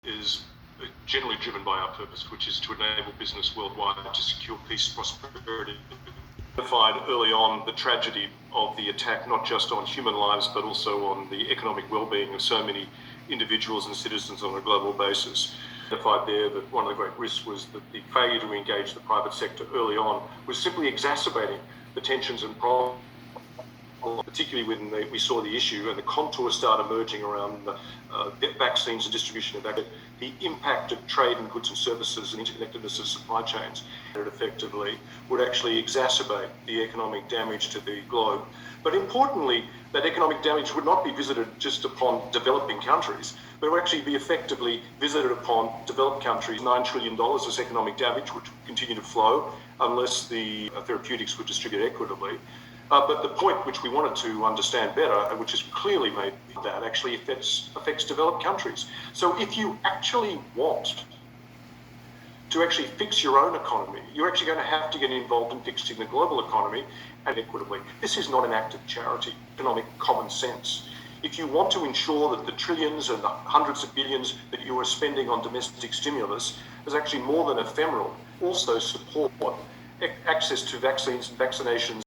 is generally driven by our purpose, which is to enable business worldwide to secure peace, prosperity. Identified early on the tragedy of the attack, not just on human lives, but also on the economic well-being of so many individuals and citizens on a global basis. Identified there that one of the great risks was that the failure to engage the private sector early on was simply exacerbating the tensions and problems, particularly when we saw the issue and the contours start emerging around the vaccines and distribution of vaccines, the impact of trade and goods and services and interconnectedness of supply chains effectively would actually exacerbate the economic damage to the globe. But importantly, that economic damage would not be visited just upon developing countries, but would actually be effectively visited upon developed countries. $9 trillion is economic damage, which would continue to flow unless the therapeutics were distributed equitably. But the point which we wanted to understand better, which is clearly made that actually affects developed countries. So if you actually want to actually fix your own economy, you're actually going to have to get involved in fixing the global economy and equitably. This is not an act of charity, economic common sense. If you want to ensure that the trillions and the hundreds of billions that you are spending on domestic stimulus is actually more than ephemeral, also support access to vaccines and vaccinations